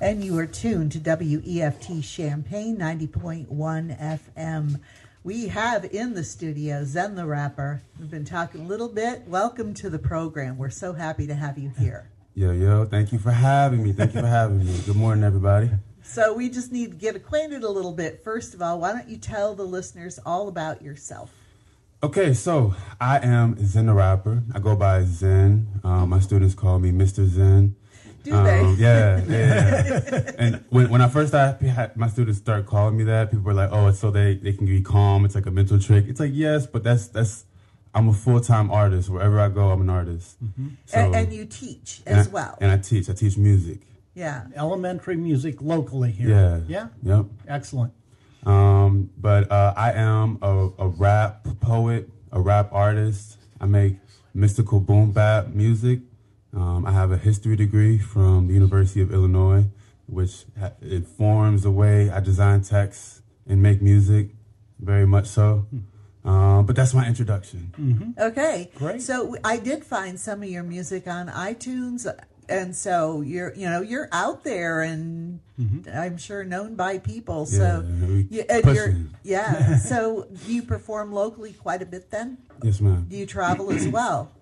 And you are tuned to WEFT Champaign 90.1 FM. We have in the studio ZENTheRapper. We've been talking a little bit. Welcome to the program. We're so happy to have you here. Yo, thank you for having me. Thank you for having me. Good morning, everybody. So we just need to get acquainted a little bit. First of all, why don't you tell the listeners all about yourself? Okay, so I am ZENTheRapper. I go by Zen. My students call me Mr. Zen. Do they? Yeah. And when I first started, my students start calling me that, people were like, oh, it's so they can be calm. It's like a mental trick. It's like, yes, but that's I'm a full-time artist. Wherever I go, I'm an artist. Mm-hmm. So, and you teach as well. And I teach music. Yeah. Elementary music locally here. Yeah. Yeah? Yep. Excellent. But I am a rap poet, a rap artist. I make mystical boom-bap music. I have a history degree from the University of Illinois, which informs the way I design texts and make music, very much so. But that's my introduction. Mm-hmm. Okay, great. So I did find some of your music on iTunes, and so you're out there, and I'm sure known by people. So So do you perform locally quite a bit then? Yes, ma'am. Do you travel as well?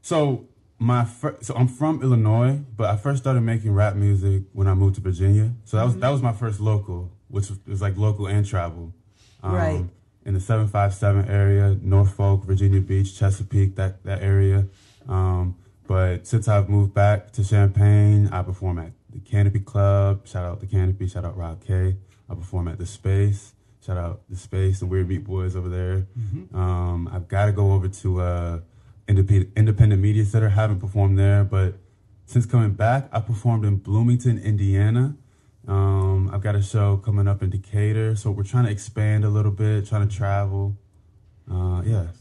So I'm from Illinois, but I first started making rap music when I moved to Virginia. So that was my first local, which was like local and travel. Right. In the 757 area, Norfolk, Virginia Beach, Chesapeake, that area. But since I've moved back to Champaign, I perform at the Canopy Club. Shout out the Canopy. Shout out Rob K. I perform at the Space. Shout out the Space and Weird Meat Boys over there. I've got to go over to Independent Media Center. Haven't performed there, but since coming back, I performed in Bloomington, Indiana. I've got a show coming up in Decatur, so we're trying to expand a little bit, trying to travel.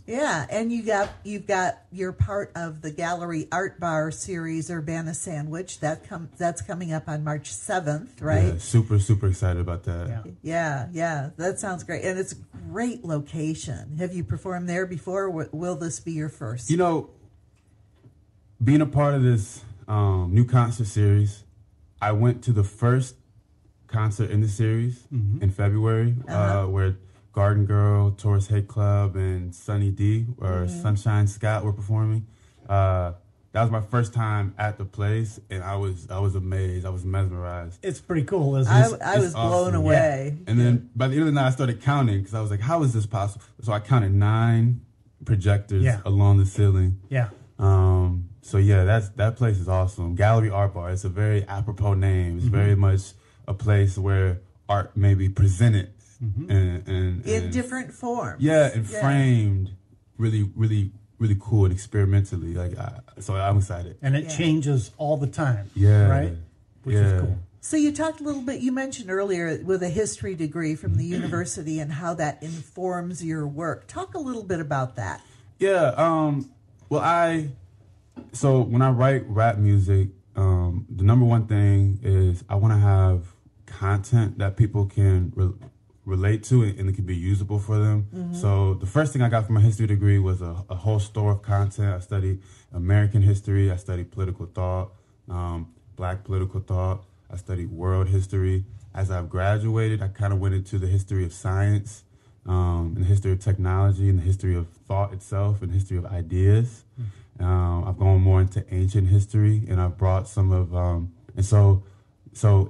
Yeah, and you've got your part of the Gallery Art Bar series Urbana Sandwich that's coming up on March 7th, right? Yeah, super excited about that. Yeah, that sounds great, and it's a great location. Have you performed there before? Or will this be your first? You know, being a part of this new concert series, I went to the first concert in the series in February, where Garden Girl, Taurus Hate Club, and Sunny D or Sunshine Scott were performing. That was my first time at the place, and I was amazed. I was mesmerized. It's pretty cool, isn't it? I was blown away. Yeah. And then by the end of the night, I started counting because I was like, "How is this possible?" So I counted 9 projectors along the ceiling. Yeah. So yeah, that place is awesome. Gallery Art Bar. It's a very apropos name. It's very much a place where art may be presented and in different forms. Yeah, and framed really cool and experimentally. So I'm excited. And it changes all the time. Yeah. Right? Which is cool. So you talked a little bit, you mentioned earlier with a history degree from the university and how that informs your work. Talk a little bit about that. Yeah, so when I write rap music, the number one thing is I want to have content that people can relate to and it can be usable for them. So the first thing I got from my history degree was a whole store of content. I studied American history. I studied political thought, black political thought. I studied world history. As I've graduated, I kind of went into the history of science, and the history of technology, and the history of thought itself, and the history of ideas. I've gone more into ancient history, and I've brought some of, and so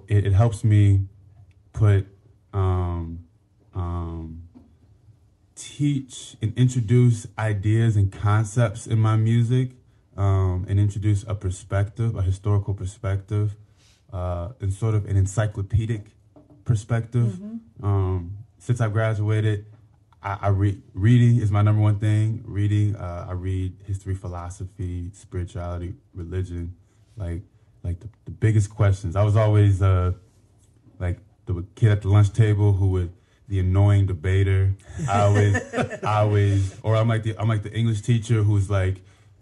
it helps me put, teach and introduce ideas and concepts in my music, and introduce a perspective, a historical perspective, and sort of an encyclopedic perspective. Since I graduated, I read. Reading is my number one thing. Reading, I read history, philosophy, spirituality, religion, like the biggest questions. I was always like the kid at the lunch table who would the annoying debater. I always, or I'm like the English teacher who's like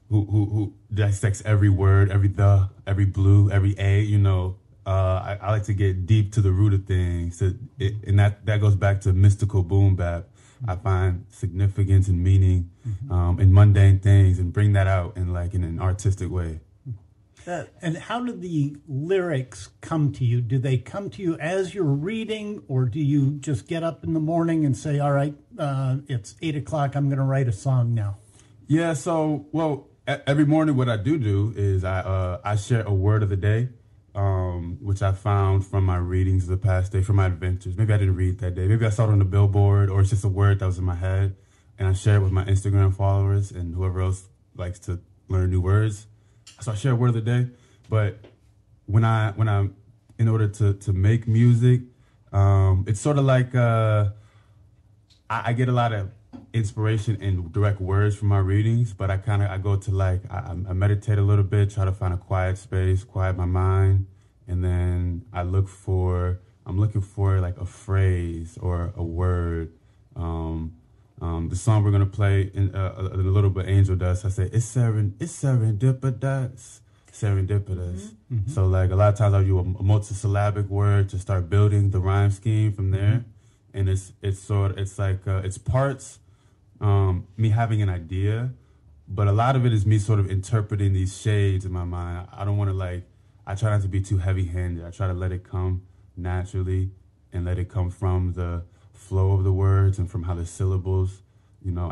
who dissects every word, every the, every blue, every a. You know, I like to get deep to the root of things. And that goes back to mystical boom bap. I find significance and meaning in mundane things and bring that out in an artistic way. And how do the lyrics come to you? Do they come to you as you're reading, or do you just get up in the morning and say, all right, it's 8 o'clock, I'm going to write a song now? Yeah, so, well, every morning what I do is I share a word of the day, which I found from my readings of the past day, from my adventures. Maybe I didn't read that day. Maybe I saw it on the billboard, or it's just a word that was in my head, and I share it with my Instagram followers and whoever else likes to learn new words. So I share a word of the day. But when I'm in order to make music, it's sort of like I get a lot of inspiration and direct words from my readings, but I go to I meditate a little bit, try to find a quiet space, quiet my mind, and then I'm looking for like a phrase or a word. The song we're gonna play in a little bit, Angel Dust. I say it's serendipitous. Mm-hmm. So like a lot of times I'll use a multisyllabic word to start building the rhyme scheme from there, and it's parts me having an idea, but a lot of it is me sort of interpreting these shades in my mind. I don't want to I try not to be too heavy-handed. I try to let it come naturally and let it come from the flow of the words and from how the syllables,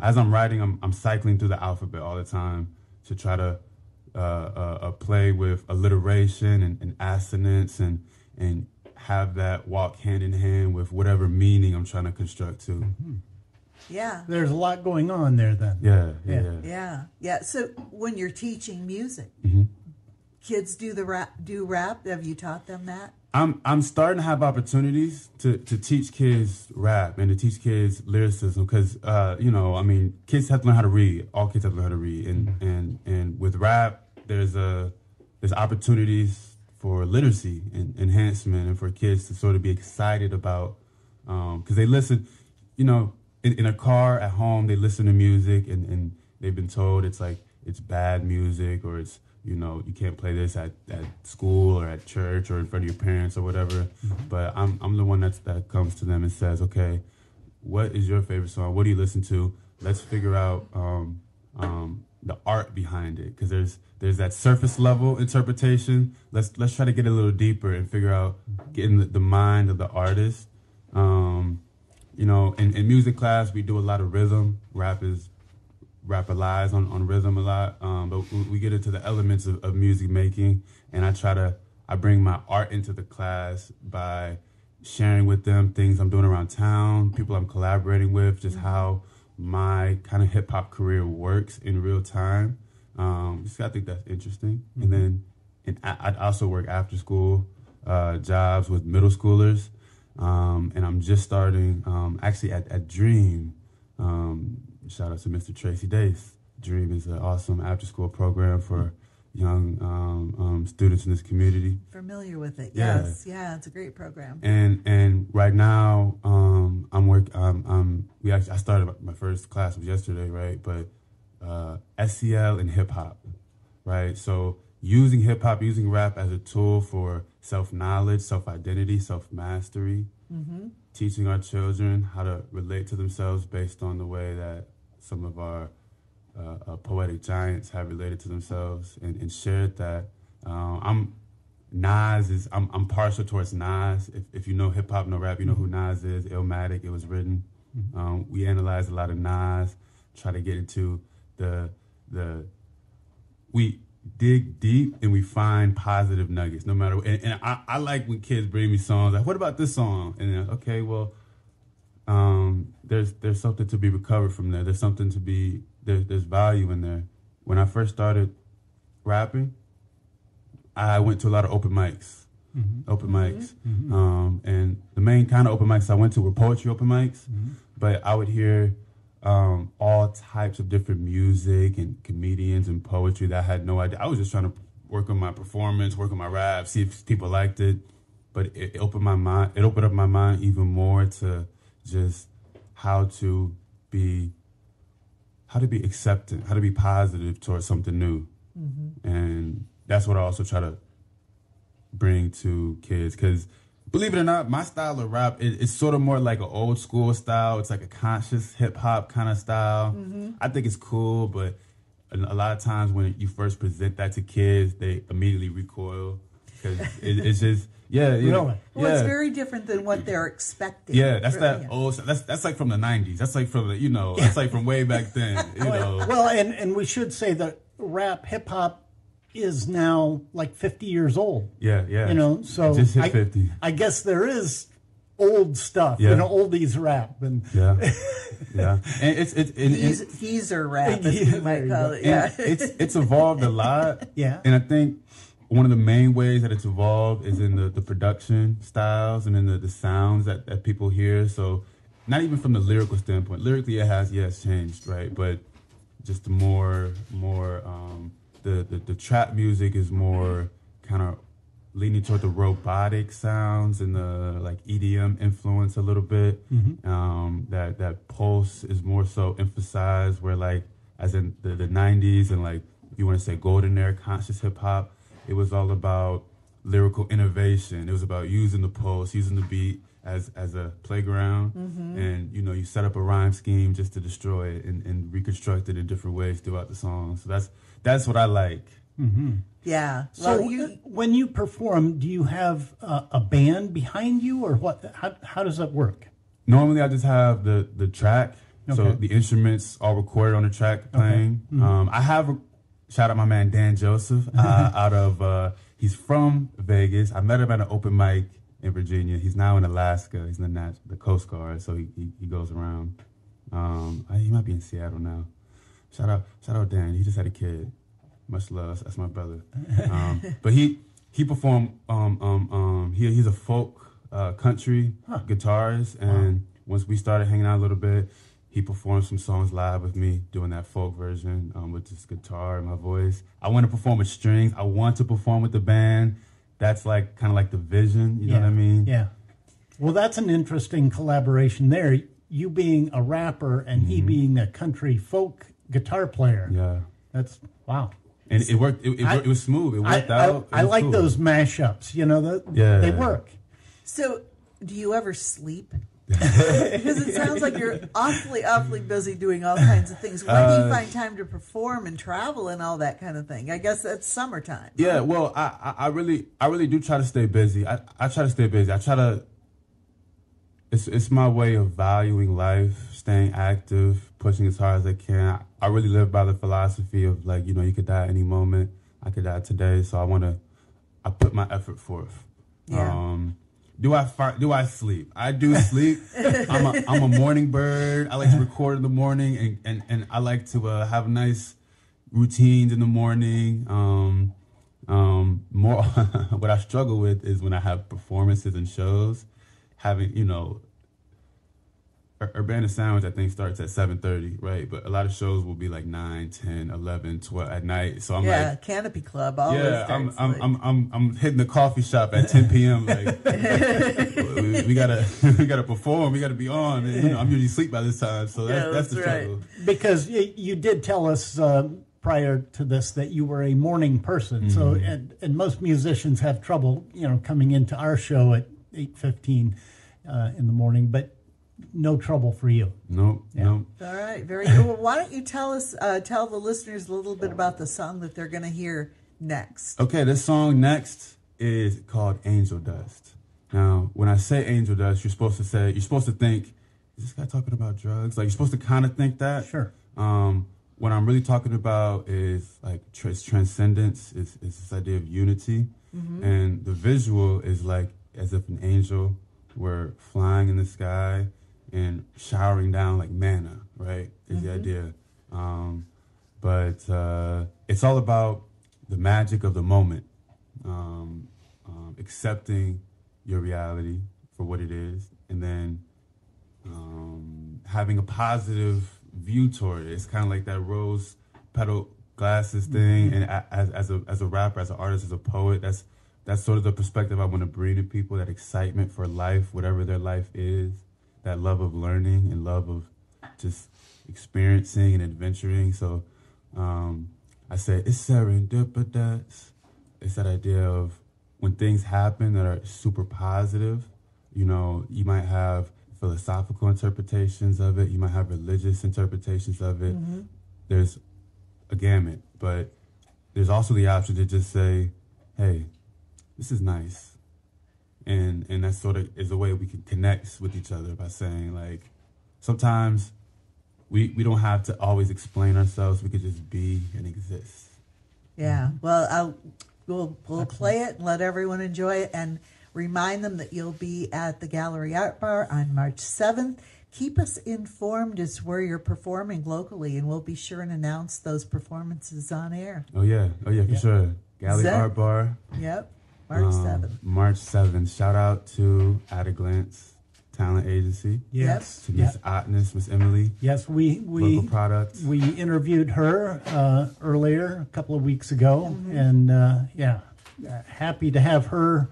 as I'm writing, I'm cycling through the alphabet all the time to try to play with alliteration and assonance and have that walk hand in hand with whatever meaning I'm trying to construct too. Mm-hmm. Yeah. There's a lot going on there then. Yeah. So when you're teaching music, kids do rap. Have you taught them that? I'm starting to have opportunities to teach kids rap and to teach kids lyricism because kids have to learn how to read. All kids have to learn how to read, and with rap there's opportunities for literacy and enhancement, and for kids to sort of be excited about because they listen, in a car at home they listen to music and they've been told it's bad music, or it's you can't play this at school or at church or in front of your parents or whatever. But I'm the one that comes to them and says, okay, what is your favorite song? What do you listen to? Let's figure out the art behind it, because there's that surface level interpretation. Let's try to get a little deeper and figure out getting the mind of the artist. In music class we do a lot of rhythm. Rap relies on rhythm a lot, but we get into the elements of music making, and I bring my art into the class by sharing with them things I'm doing around town, people I'm collaborating with, just how my kind of hip hop career works in real time. I think that's interesting. And then I also work after school jobs with middle schoolers, and I'm just starting actually at Dream. Shout out to Mr. Tracy Dace. Dream is an awesome after-school program for young students in this community. Familiar with it? Yes, yeah, it's a great program. And right now, I started my first class was yesterday, right? But SEL and hip hop, right? So using hip hop, using rap as a tool for self-knowledge, self-identity, self-mastery. Teaching our children how to relate to themselves based on the way that some of our poetic giants have related to themselves, and shared that. I'm partial towards Nas. If you know hip hop, know rap, you know who Nas is. Illmatic, it was written. We analyze a lot of Nas, try to get into we dig deep and we find positive nuggets, no matter. And I like when kids bring me songs like, "What about this song?" And then, okay, well, there's something to be recovered from there. There's something to be there's value in there. When I first started rapping, I went to a lot of open mics, and the main kind of open mics I went to were poetry open mics. But I would hear all types of different music and comedians and poetry that I had no idea. I was just trying to work on my performance, work on my rap, see if people liked it. But it opened my mind. It opened up my mind even more to just how to be acceptant, how to be positive towards something new. And that's what I also try to bring to kids, because believe it or not, my style of rap it's sort of more like an old school style. It's like a conscious hip hop kind of style. I think it's cool, but a lot of times when you first present that to kids, they immediately recoil because it's just Well, it's very different than what they're expecting. Yeah, that's that old. That's like from the '90s. That's like from the that's like from way back then. Well, and we should say that rap hip hop is now like 50 years old. Yeah. So just hit 50. I guess there is old stuff, oldies rap, and and it's teaser rap, as you might call it. Yeah, it's evolved a lot. Yeah, and I think one of the main ways that it's evolved is in the production styles and in the sounds that people hear. So not even from the lyrical standpoint. Lyrically, it has changed, right? But just the more the trap music is more kind of leaning toward the robotic sounds and the like EDM influence a little bit. That pulse is more so emphasized, where like as in the 90s and like you want to say golden era conscious hip hop, it was all about lyrical innovation. It was about using the pulse, using the beat as a playground, and you set up a rhyme scheme just to destroy it and reconstruct it in different ways throughout the song. So that's what I like. Yeah. So when you perform, do you have a band behind you, or what? How does that work? Normally, I just have the track, so the instruments all recorded on the track playing. I have shout out my man Dan Joseph out of he's from Vegas. I met him at an open mic in Virginia. He's now in Alaska. He's in the Coast Guard, so he goes around. He might be in Seattle now. Shout out Dan. He just had a kid. Much love. That's my brother. But he performed. He's a folk country guitarist, and once we started hanging out a little bit, he performed some songs live with me, doing that folk version with just guitar and my voice. I want to perform with strings. I want to perform with the band. That's like kind of like the vision. You know what I mean? Yeah. Well, that's an interesting collaboration there. You being a rapper and he being a country folk guitar player. Yeah. That's wow. And it worked. It was smooth. It worked out. I like those mashups. They work. So, do you ever sleep? Because it sounds like you're awfully busy doing all kinds of things. When do you find time to perform and travel and all that kind of thing? I guess that's summertime. Yeah, well, I really do try to stay busy. I try to stay busy. I try to. It's my way of valuing life, staying active, pushing as hard as I can. I really live by the philosophy of like, you could die any moment. I could die today, so I put my effort forth. Yeah. Do I sleep? I do sleep. I'm a morning bird. I like to record in the morning, and I like to have nice routines in the morning. More what I struggle with is when I have performances and shows, having Urbana Sounds, I think, starts at 7:30, right? But a lot of shows will be like 9, 10, 11, 12 at night. So I'm like, Canopy Club. Always I'm hitting the coffee shop at 10 p.m. Like we gotta perform. We gotta be on. And, I'm usually asleep by this time, so that's the struggle. Because you did tell us prior to this that you were a morning person. So and most musicians have trouble, coming into our show at 8:15 in the morning, but no trouble for you. No. All right, very good. Well, why don't you tell the listeners a little bit about the song that they're going to hear next? Okay, this song next is called Angel Dust. Now, when I say angel dust, you're supposed to think, is this guy talking about drugs? Like, you're supposed to kind of think that. Sure. What I'm really talking about is like transcendence, is this idea of unity. And the visual is like as if an angel were flying in the sky and showering down like manna, right? Is the idea. But it's all about the magic of the moment, accepting your reality for what it is, and then having a positive view toward it. It's kind of like that rose petal glasses thing. And as a rapper, as an artist, as a poet, that's sort of the perspective I want to bring to people, that excitement for life, whatever their life is, that love of learning and love of just experiencing and adventuring. So I say it's serendipitous. It's that idea of when things happen that are super positive, you might have philosophical interpretations of it. You might have religious interpretations of it. There's a gamut, but there's also the option to just say, hey, this is nice. And that sort of is a way we can connect with each other by saying, like, sometimes we don't have to always explain ourselves. We could just be and exist. Yeah. Well, we'll play it and let everyone enjoy it, and remind them that you'll be at the Gallery Art Bar on March 7th. Keep us informed as where you're performing locally, and we'll be sure and announce those performances on air. Oh yeah, for sure. Gallery Art Bar. Yep, March 7th. March 7th. Shout out to At a Glance Talent Agency. Yes. To Miss Otness, Miss Emily. Yes, we Local products. We interviewed her earlier, a couple of weeks ago, and happy to have her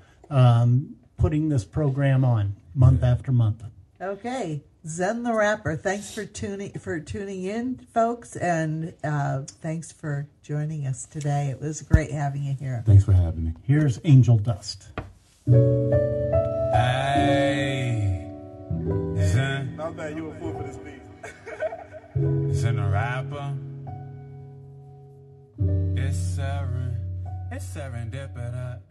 putting this program on month after month. Okay. Zen the Rapper, thanks for tuning in, folks, and thanks for joining us today. It was great having you here. Thanks for having me. Here's Angel Dust. Hey, Zen. Not bad, you a fool for this beat. Zen the Rapper. It's serendipitous.